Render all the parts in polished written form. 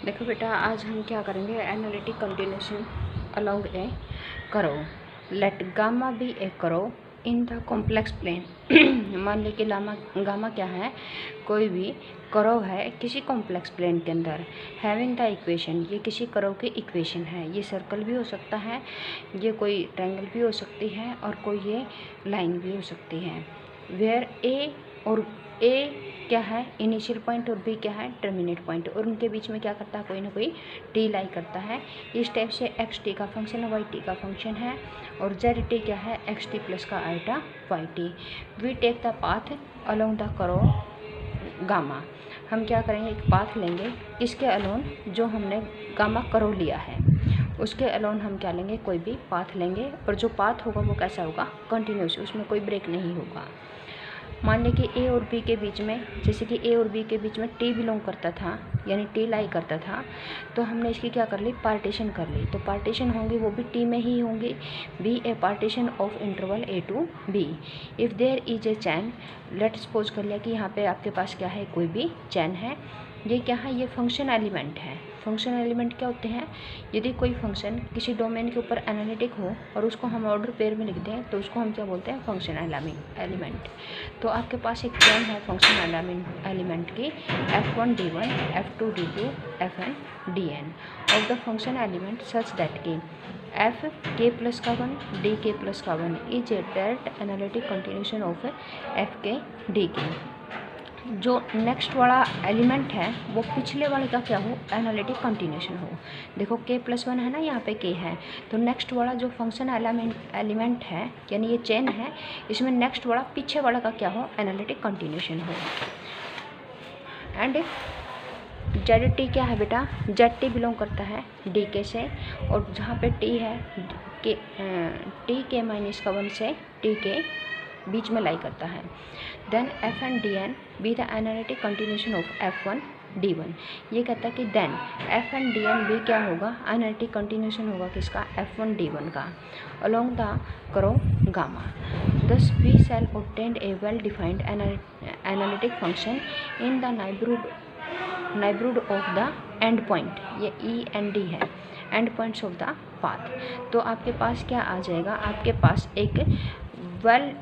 देखो बेटा, आज हम क्या करेंगे, एनालिटिक कंटिन्यूशन अलोंग ए करो। लेट गामा बी ए करो इन द कॉम्प्लेक्स प्लेन। मान लो कि गामा क्या है, कोई भी करो है किसी कॉम्प्लेक्स प्लेन के अंदर। हैविंग द इक्वेशन, ये किसी करो की इक्वेशन है। ये सर्कल भी हो सकता है, ये कोई ट्रायंगल भी हो सकती है, और कोई ये लाइन भी हो सकती है। वेयर ए और ए क्या है इनिशियल पॉइंट, और बी क्या है टर्मिनेट पॉइंट, और उनके बीच में क्या करता है, कोई ना कोई टी लाई करता है। इस टाइप से एक्स टी का फंक्शन है, वाई टी का फंक्शन है, और जेड टी क्या है, एक्स टी प्लस का iota Y T. We take the path along the curve gamma. हम क्या करेंगे, एक पाथ लेंगे, इसके अलोन जो हमने गामा करो लिया है उसके अलोन हम क्या लेंगे, कोई भी पाथ लेंगे, और जो पाथ होगा वो कैसा होगा, कंटिन्यूस, उसमें कोई ब्रेक नहीं होगा। मान लें कि ए और बी के बीच में, जैसे कि ए और बी के बीच में टी बिलोंग करता था, यानी टी लाई करता था, तो हमने इसकी क्या कर ली, पार्टीशन कर ली। तो पार्टीशन होंगी वो भी टी में ही होंगी। Be a partition of interval A to B. If there is a chain, let suppose कर लिया कि यहाँ पे आपके पास क्या है, कोई भी चैन है। ये क्या है, ये फंक्शन एलिमेंट है। फंक्शन एलिमेंट क्या होते हैं, यदि कोई फंक्शन किसी डोमेन के ऊपर एनालिटिक हो और उसको हम ऑर्डर पेयर में लिख दें तो उसको हम क्या बोलते हैं, फंक्शन एलिमेंट। तो आपके पास एक चैन है फंक्शन एलिमेंट की, F1D1 F2D2 Fn Dn of the function element such that की एफ के प्लस का 1 डी के प्लस का 1 is a direct analytic continuation of F के डी के। जो नेक्स्ट वाला एलिमेंट है वो पिछले वाले का क्या हो, एनालिटिक कंटिन्यूशन हो। देखो k प्लस 1 है ना, यहाँ पे k है, तो नेक्स्ट वाला जो फंक्शन एलिमेंट है, यानी ये चेन है, इसमें नेक्स्ट वाला पीछे वाला का क्या हो, एनालिटिक कंटिन्यूशन हो। एंड जेड टी क्या है बेटा, जेड टी बिलोंग करता है डी के से, और जहाँ पे टी है टी के माइनस का 1 से टी के बीच में लाई करता है। Then F and D N be the analytic continuation of F1D1। ये कहता है कि then F and D N भी क्या होगा, एनालिटिक कंटिन्यूशन होगा किसका, F1D1 का, along the curve gamma. Thus we shall obtain a well defined analytic function in the neighbourhood of the end point. ये ई एंड डी है, end points of the path. तो आपके पास क्या आ जाएगा, आपके पास एक वेल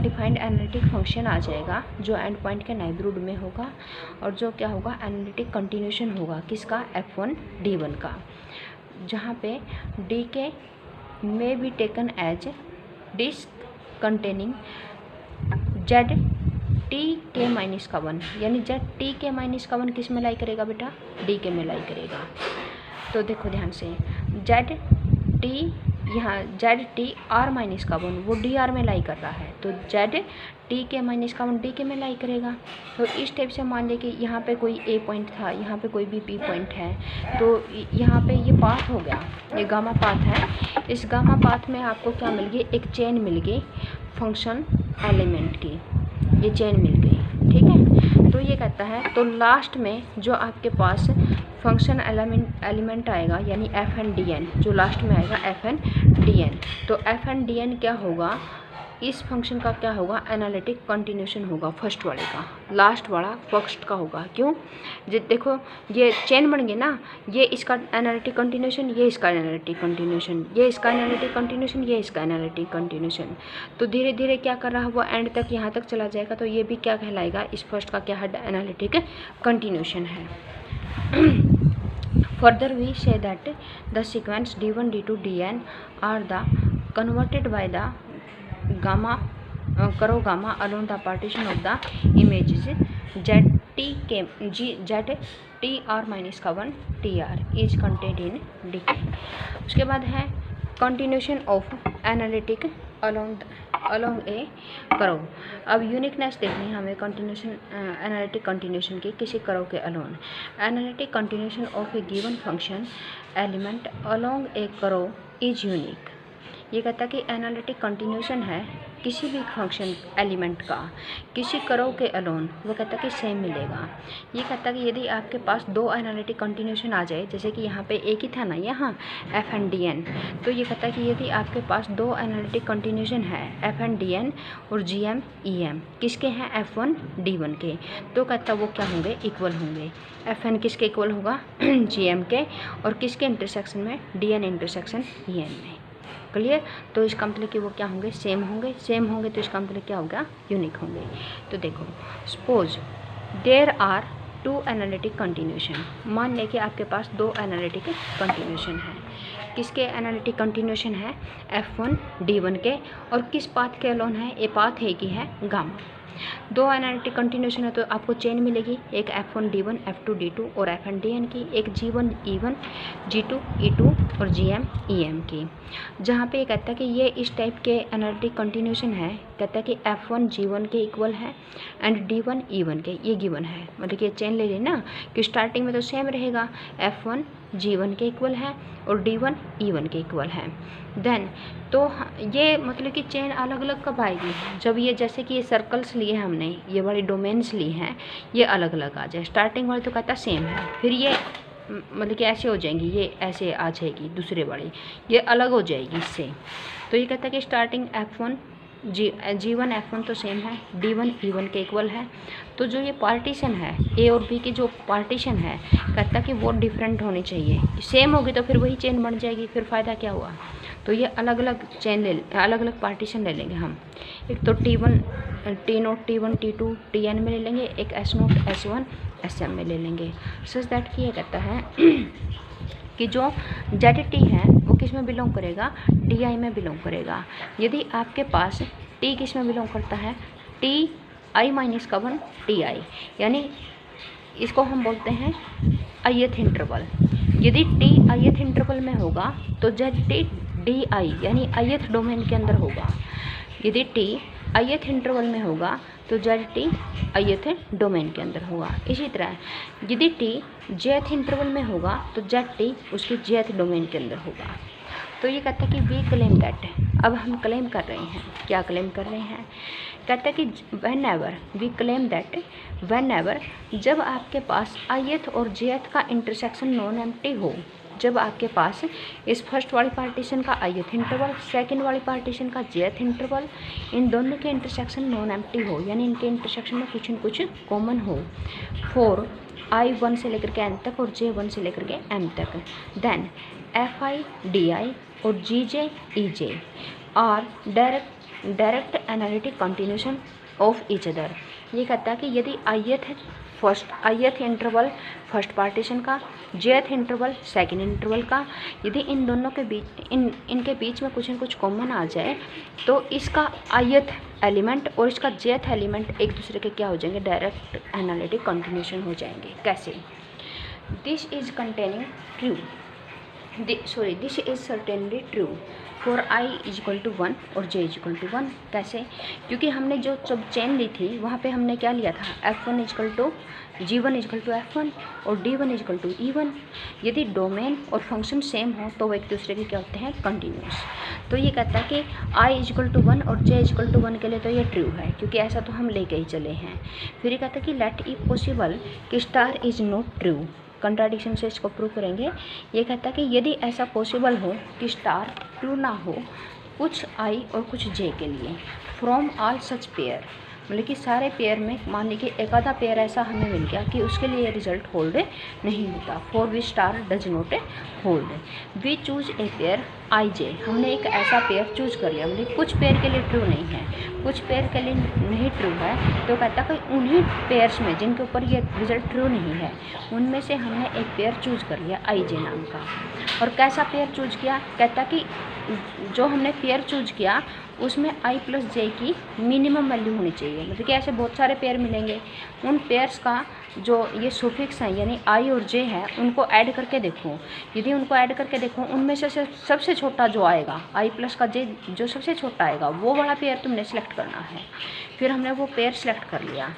डिफाइंड एनालिटिक फंक्शन आ जाएगा जो एंड पॉइंट के नाइबरहुड में होगा, और जो क्या होगा, एनालिटिक कंटिन्यूशन होगा किसका, F1D1 का, जहाँ पे डी के may be taken as disc containing Z T के माइनस का 1, यानी जेड टी के माइनस का 1 किस में लाई करेगा बेटा, डी के में लाई करेगा। तो देखो ध्यान से, जेड टी, यहाँ जेड टी आर माइनस का 1 वो डी आर में लाई कर रहा है, तो जेड टी के माइनस का 1 डी के में लाई करेगा। तो इस टाइप से मान ले कि यहाँ पे कोई ए पॉइंट था, यहाँ पे कोई भी पी पॉइंट है, तो यहाँ पे ये पाथ हो गया, ये गामा पाथ है। इस गामा पाथ में आपको क्या मिल गई, एक चेन मिल गई फंक्शन एलिमेंट की, ये चेन मिल गई, ठीक है। तो ये कहता है, तो लास्ट में जो आपके पास फंक्शन एलिमेंट आएगा, यानी एफ एन डी एन, जो लास्ट में आएगा एफ एन डी एन, तो एफ एन डी एन क्या होगा, इस फंक्शन का क्या होगा, एनालिटिक कंटिन्यूशन होगा फर्स्ट वाले का, लास्ट वाला फर्स्ट का होगा। क्यों, देखो ये चेन बन गई ना, ये इसका एनालिटिक कंटिन्यूशन, ये इसका एनालिटिक कंटिन्यूशन, ये इसका एनालिटिक कंटिन्यूशन, ये इसका एनालिटिक कंटिन्यूशन। तो धीरे धीरे क्या कर रहा है, वो एंड तक यहाँ तक चला जाएगा, तो ये भी क्या कहलाएगा, इस फर्स्ट का क्या है, एनालिटिक कंटिन्यूशन है। Further we say that the sequence D1, D2, Dn are the converted by the gamma gamma along the partition of the images ZTR minus का 1 TR is contained in DK। उसके बाद है continuation of analytic along ए करो। अब uniqueness देखनी है हमें continuation, analytic continuation की किसी करो के along. Analytic continuation of a given function element along a curve is unique. ये कहता है कि एनालिटिक कंटिन्यूशन है किसी भी फंक्शन एलिमेंट का किसी करो के अलोन वो कहता है कि सेम मिलेगा। ये कहता है कि यदि आपके पास दो एनालिटिक कंटिन्यूशन आ जाए, जैसे कि यहाँ पे एक ही था ना यहाँ एफ एंड डी एन, तो ये कहता है कि यदि आपके पास दो एनालिटिक कंटिन्यूशन है एफ एंड डी एन और जी एम ई एम किसके हैं F1 D1 के, तो कहता है वो क्या होंगे, इक्वल होंगे। Fn किसके इक्वल होगा Gm के, और किसके इंटरसेक्शन में, Dn इंटरसेक्शन En में। क्लियर। तो इसका मतलब कि वो क्या होंगे, सेम होंगे। सेम होंगे तो इसका मतलब क्या होगा, यूनिक होंगे। तो देखो suppose there are two analytic continuation, मान लें कि आपके पास दो एनालिटिक कंटिन्यूशन है। किसके एनालिटिक कंटिन्यूशन है, F1 D1 के, और किस पाथ के अलोन है, ये पाथ है कि है गामा। दो एनालिटिक कंटिन्यूशन है तो आपको चेन मिलेगी, एक F1 D1 F2 D2 और Fn Dn की, एक G1 E1 G2 E2 और Gm EM की। जहाँ पे ये कहता है कि ये इस टाइप के एनालिटिक कंटिन्यूशन है, कहता है कि F1 G1 के इक्वल है एंड D1 E1 के, ये गिवन है। मतलब कि चेन ले लेना कि स्टार्टिंग में तो सेम रहेगा, F1 G1 के इक्वल है और D1 E1 के इक्वल है। देन तो ये मतलब कि चेन अलग अलग कब आएगी, जब ये जैसे कि ये सर्कल्स लिए हमने, ये वाली डोमेन्स ली हैं, ये अलग अलग आ जाए। स्टार्टिंग वाली तो कहता सेम है, फिर ये मतलब कि ऐसे हो जाएंगी, ये ऐसे आ जाएगी दूसरे वाली, ये अलग हो जाएगी इससे। तो ये कहता है कि स्टार्टिंग F1 G1 F1 तो सेम है, D1 E1 के इक्वल है। तो जो ये पार्टीशन है A और B की जो पार्टीशन है, कहता कि वो डिफरेंट होनी चाहिए। सेम होगी तो फिर वही चेन बन जाएगी, फिर फ़ायदा क्या हुआ। तो ये अलग अलग चेन अलग अलग पार्टीशन ले लेंगे हम। एक तो T1 T0 T1 T2 Tn में ले लेंगे, एक S0 S1 Sm में ले लेंगे। सच दैट कि ये कहता है कि जो ZT है वो किस में बिलोंग करेगा, Ti में बिलोंग करेगा। यदि आपके पास T किस में बिलोंग करता है, Ti-1 Ti, यानी इसको हम बोलते हैं ith इंटरवल। यदि T ith इंटरवल में होगा तो ZT Di यानी ith डोमेन के अंदर होगा। यदि T ith इंटरवल में होगा तो ZT ith डोमेन के अंदर होगा। इसी तरह यदि T jth इंटरवल में होगा तो ZT उसके jth डोमेन के अंदर होगा। तो ये कहता है कि वी क्लेम दैट, अब हम क्लेम कर रहे हैं, क्या क्लेम कर रहे हैं, कहता है कि whenever we claim that, whenever जब आपके पास ith और jth का इंटरसेक्शन नॉन एम्प्टी हो, जब आपके पास इस फर्स्ट वाली पार्टीशन का ith इंटरवल, सेकंड वाली पार्टीशन का jth इंटरवल, इन दोनों के इंटरसेक्शन नॉन एम्प्टी हो, यानी इनके इंटरसेक्शन में कुछ न कुछ कॉमन हो, फॉर I1 से लेकर के n तक और J1 से लेकर के m तक, देन Fi Di और Gj Ej are direct analytic continuation of each other. ये कहता है कि यदि ith इंटरवल फर्स्ट पार्टीशन का, jth इंटरवल सेकंड इंटरवल का, यदि इन दोनों के बीच इनके बीच में कुछ न कुछ कॉमन आ जाए तो इसका ith एलिमेंट और इसका jth एलिमेंट एक दूसरे के क्या हो जाएंगे, डायरेक्ट एनालिटिक कंटिन्यूशन हो जाएंगे। कैसे, this is containing true, this is certainly true for I = 1 और J = 1। कैसे, क्योंकि हमने जो जब चेन ली थी वहाँ पे हमने क्या लिया था, F1 = G1 = F1 और D1 = E1। यदि डोमेन और फंक्शन सेम हो तो वो एक दूसरे के क्या होते हैं, कंटिन्यूस। तो ये कहता है कि I = 1 और J = 1 के लिए तो ये ट्रू है, क्योंकि ऐसा तो हम लेके ही चले हैं। फिर ये कहता है कि लेट इफ पॉसिबल कि star is not true, contradiction से इसको प्रूव करेंगे। ये कहता है कि यदि ऐसा पॉसिबल हो कि स्टार ट्रू ना हो कुछ I और कुछ J के लिए, फ्रॉम ऑल सच पेयर, मतलब कि सारे पेयर में मान लीजिए एक आधा पेयर ऐसा हमें मिल गया कि उसके लिए रिजल्ट होल्ड नहीं होता, for which star does not hold, we choose a pair IJ, हमने एक ऐसा पेयर चूज कर लिया, मतलब कुछ पेयर के लिए ट्रू नहीं है, कुछ पेयर के लिए नहीं ट्रू है, तो कहता है कि उन्हीं पेयर्स में जिनके ऊपर ये रिजल्ट ट्रू नहीं है उनमें से हमने एक पेयर चूज कर लिया IJ नाम का। और कैसा पेयर चूज किया, कहता कि जो हमने पेयर चूज किया उसमें I + J की मिनिमम वैल्यू होनी चाहिए। मतलब कि ऐसे बहुत सारे पेयर मिलेंगे, उन पेयर्स का जो ये सुफिक्स हैं यानी I और J है उनको ऐड करके देखो, यदि उनको ऐड करके देखो उनमें से सबसे छोटा जो आएगा I + का J जो सबसे छोटा आएगा वो वाला पेयर तुमने सेलेक्ट करना है। फिर हमने वो पेयर सेलेक्ट कर लिया।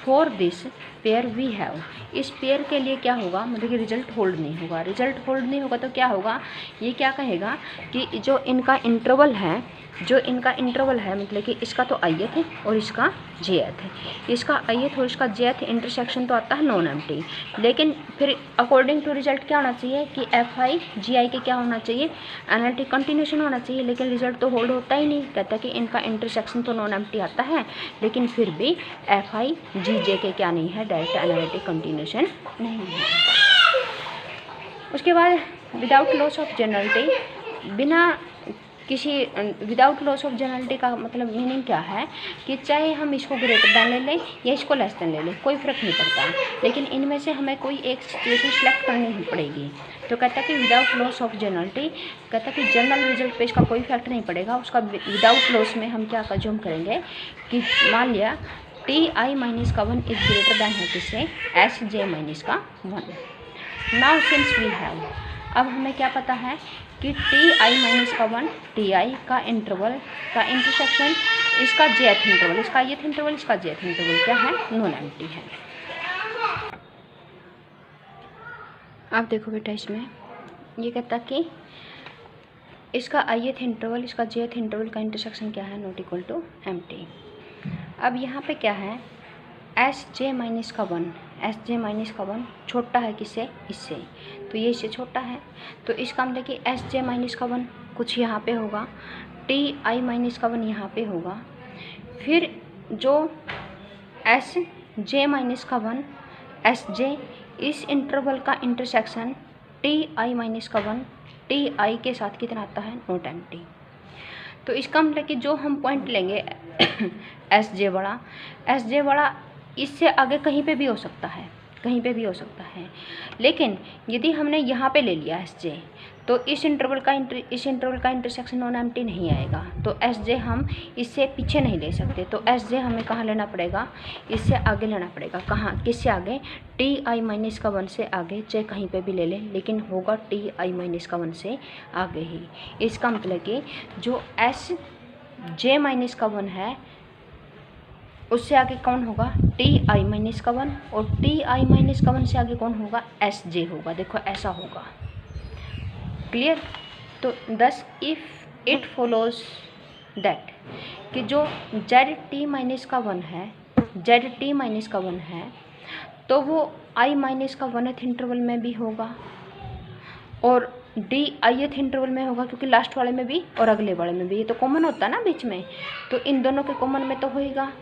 For this pair we have, इस पेयर के लिए क्या होगा, मतलब कि रिजल्ट होल्ड नहीं होगा। रिजल्ट होल्ड नहीं होगा तो क्या होगा, ये क्या कहेगा कि जो इनका इंटरवल है, जो इनका इंटरवल है, मतलब कि इसका तो ith है और इसका jth है, इसका ith और इसका jth इंटरसेक्शन तो आता है नॉन एम्प्टी। लेकिन फिर अकॉर्डिंग टू रिजल्ट क्या होना चाहिए कि fi gi के क्या होना चाहिए, एनालिटिक कंटिन्यूशन होना चाहिए। लेकिन रिजल्ट तो होल्ड होता ही नहीं, कहता है कि इनका इंटरसेक्शन तो नॉन एम्प्टी आता है, लेकिन फिर भी fi gj के क्या नहीं है, डायरेक्ट एनालिटिक कंटिन्यूशन नहीं है। उसके बाद without loss of generality, without loss of generality का मतलब मीनिंग क्या है कि चाहे हम इसको ग्रेटर दैन ले लें या इसको लेस दैन ले लें, कोई फ़र्क नहीं पड़ता, लेकिन इनमें से हमें कोई एक सिचुएशन सेलेक्ट करनी ही पड़ेगी। तो कहता है कि विदाउट लॉस ऑफ जनरलिटी, कहता है कि जनरल रिजल्ट पे इसका कोई इफेक्ट नहीं पड़ेगा। उसका विदाउट लॉस में हम क्या कंज्यूम करेंगे कि मान लिया ti माइनस का 1 इज ग्रेटर दैन है किससे, sj माइनस का 1। नाउ सिंस वी हैव, अब हमें क्या पता है कि ti माइनस का 1 ti का इंटरवल का इंटरसेक्शन, इसका jth इंटरवल, इसका ith इंटरवल, इसका jth इंटरवल क्या है, नॉन एम्प्टी है। अब देखो बेटा इसमें ये कहता कि इसका ith इंटरवल, इसका jth इंटरवल का इंटरसेक्शन क्या है, नॉट इक्वल टू एम्प्टी। अब यहाँ पे क्या है, sj माइनस का 1, sj माइनस का 1 छोटा है किससे, इससे, तो ये इससे छोटा है, तो इसका मतलब कि sj माइनस का 1 कुछ यहाँ पे होगा, ti माइनस का 1 यहाँ पे होगा, फिर जो sj माइनस का 1 sj इस इंटरवल का इंटरसेक्शन ti माइनस का 1 ti के साथ कितना आता है, नॉट एम्प्टी। तो इसका मतलब कि जो हम पॉइंट लेंगे sj बड़ा इससे आगे कहीं पे भी हो सकता है, कहीं पे भी हो सकता है। लेकिन यदि हमने यहाँ पे ले लिया sj, तो इस इंटरवल का इंटरसेक्शन नॉन एम्प्टी नहीं आएगा, तो sj हम इससे पीछे नहीं ले सकते, तो sj हमें कहाँ लेना पड़ेगा, इससे आगे लेना पड़ेगा। कहाँ, किससे आगे, ti माइनस का 1 से आगे, चाहे कहीं पे भी ले लें, लेकिन होगा ti माइनस का 1 से आगे ही। इसका मतलब कि जो sj माइनस का 1 है उससे आगे कौन होगा, ti माइनस का 1, और ti माइनस का 1 से आगे कौन होगा, sj होगा। देखो ऐसा होगा, क्लियर। तो दस इफ़ इट फॉलोज दैट कि जो zt माइनस का 1 है, zt माइनस का 1 है, तो वो i माइनस का 1th इंटरवल में भी होगा और dith इंटरवल में होगा, क्योंकि लास्ट वाले में भी और अगले वाले में भी, ये तो कॉमन होता है ना बीच में, तो इन दोनों के कॉमन में तो होएगा।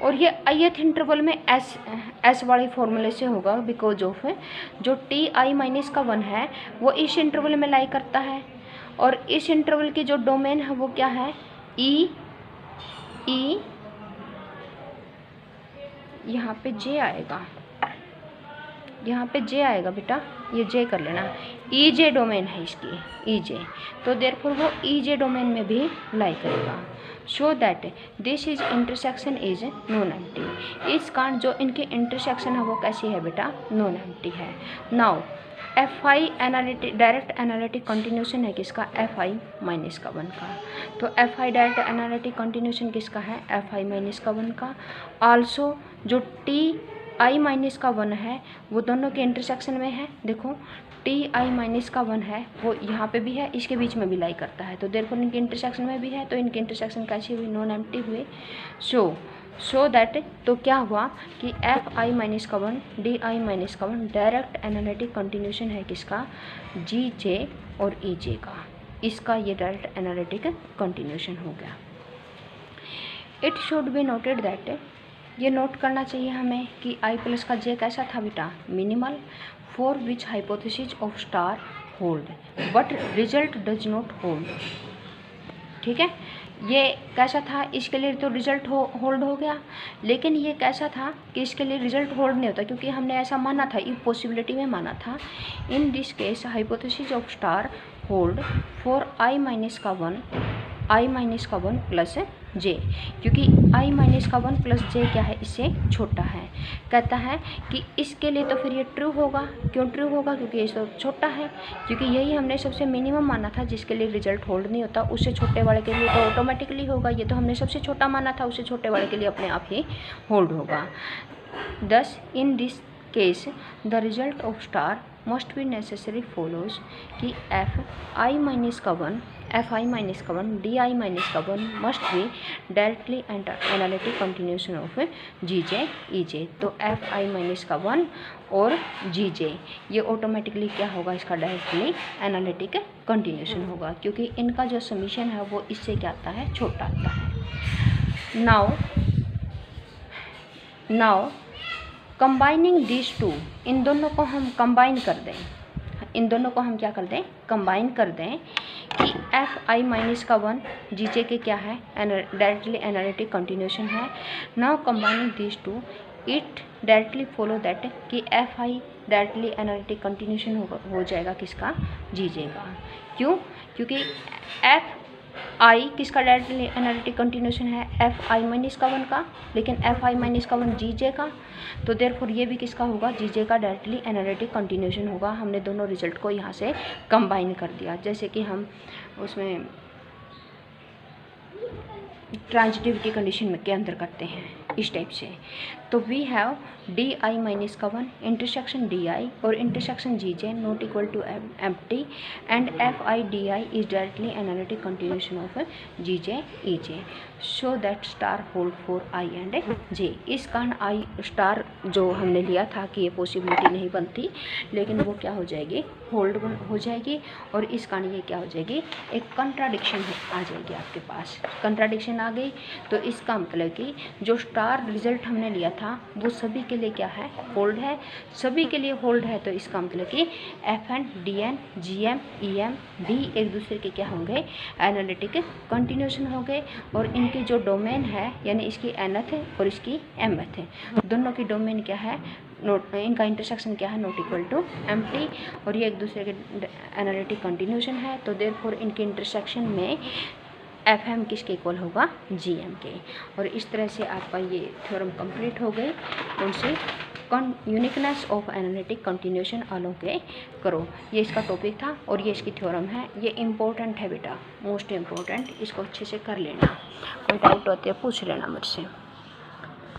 और ये ith इंटरवल में s वाले फॉर्मूले से होगा, बिकॉज ऑफ जो ti माइनस का 1 है वो इस इंटरवल में लाई करता है, और इस इंटरवल की जो डोमेन है वो क्या है, e यहाँ पे j आएगा, यहाँ पे j आएगा बेटा, ये j कर लेना, ej डोमेन है इसकी, ej, तो देयरफॉर वो ej डोमेन में भी लाई करेगा। Show that this is intersection is non empty, इस कारण जो इनके इंटरसेक्शन है वो कैसी है बेटा, नॉन एम्प्टी है। Now fi analytic direct analytic continuation है किसका, fi माइनस का 1 का, तो fi डायरेक्ट एनालिटिक कंटिन्यूशन किसका है, fi माइनस का 1 का। आल्सो जो ti माइनस का 1 है वो दोनों के इंटरसेक्शन में है, देखो ti माइनस का 1 है वो यहाँ पे भी है, इसके बीच में भी लाई करता है, तो देयरफॉर इनके इंटरसेक्शन में भी है, तो इनके इंटरसेक्शन कैसे हुई, नॉन एम्प्टी हुए। सो दैट, तो क्या हुआ कि fi माइनस का 1 di माइनस का 1 डायरेक्ट एनालिटिक कंटिन्यूशन है किसका, gj और ej का, इसका ये डायरेक्ट एनालिटिक कंटिन्यूशन हो गया। It should be noted that, ये नोट करना चाहिए हमें कि i प्लस का j कैसा था बेटा, minimal, for which hypothesis of star hold but result does not hold. ठीक है, ये कैसा था, इसके लिए तो रिजल्ट होल्ड हो गया, लेकिन ये कैसा था कि इसके लिए रिजल्ट होल्ड नहीं होता, क्योंकि हमने ऐसा माना था, इफ पॉसिबिलिटी में माना था। In this case hypothesis of star hold for i minus का 1 प्लस j, क्योंकि i माइनस का 1 प्लस j क्या है, इससे छोटा है। कहता है कि इसके लिए तो फिर ये ट्रू होगा, क्यों ट्रू होगा, क्योंकि ये तो छोटा है, क्योंकि यही हमने सबसे मिनिमम माना था जिसके लिए रिजल्ट होल्ड नहीं होता, उससे छोटे वाले के लिए तो ऑटोमेटिकली होगा, ये तो हमने सबसे छोटा माना था, उससे छोटे वाले के लिए अपने आप ही होल्ड होगा। दस in this case the result of star must be necessary follows कि fi माइनस का 1 एफ आई माइनस का 1 डी आई माइनस का 1 must be directly and analytic continuation of G J E J. तो F आई minus का 1 और जी जे ये automatically क्या होगा, इसका डायरेक्टली एनालिटिक कंटिन्यूशन होगा, क्योंकि इनका जो समीशन है वो इससे क्या आता है, छोटा आता है। नाउ कंबाइनिंग दिस टू, इन दोनों को हम कंबाइन कर दें, इन दोनों को हम क्या कर दें, कंबाइन कर दें कि एफ आई माइनस का 1 जी जे के क्या है, डायरेक्टली एनालिटिक कंटिन्यूशन है। Now combining this to it directly follow that कि F I directly analytic continuation हो जाएगा किसका, जी जे का। क्यों, क्योंकि एफ आई किसका डायरेक्टली एनालिटिक कंटिन्यूशन है, एफ आई माइनस का 1 का, लेकिन एफ आई माइनस का 1 जी जे का, तो देयरफॉर ये भी किसका होगा, जी जे का डायरेक्टली एनालिटिक कंटिन्यूशन होगा। हमने दोनों रिजल्ट को यहाँ से कंबाइन कर दिया, जैसे कि हम उसमें ट्रांजिटिविटी कंडीशन में के अंदर करते हैं इस टाइप से। तो we have D I minus का 1 इंटरसेक्शन डी आई और intersection G J not equal to empty and F I D I is directly analytic continuation of G J E J, show that star hold for I and J. इस कारण आई star जो हमने लिया था कि ये possibility नहीं बनती, लेकिन वो क्या हो जाएगी, होल्ड हो जाएगी, और इस कारण ये क्या हो जाएगी, एक कंट्राडिक्शन आ जाएगी आपके पास। कंट्राडिक्शन आ गई तो इसका मतलब कि जो स्टार रिजल्ट हमने लिया था वो सभी के लिए क्या है, होल्ड है, सभी के लिए होल्ड है। तो इसका मतलब कि F N D N G M E M D एक दूसरे के क्या होंगे, एनालिटिक कंटिन्यूशन हो गए, और इनकी जो डोमेन है यानी इसकी एनथ है और इसकी एमथ है, दोनों की डोमेन क्या है, नोट, इनका इंटरसेक्शन क्या है, नॉट इक्वल टू एम्प्टी, और ये एक दूसरे के एनालिटिक कंटिन्यूशन है। तो देयरफॉर इनके इंटरसेक्शन में एफ एम किसके इक्वल होगा, जी एम के। और इस तरह से आपका ये थ्योरम कंप्लीट हो गई। उनसे uniqueness of analytic continuation along के करो, ये इसका टॉपिक था और ये इसकी थ्योरम है। ये इम्पोर्टेंट है बेटा, मोस्ट इम्पोर्टेंट, इसको अच्छे से कर लेना। कोई डाउट होते हैं पूछ लेना मुझसे।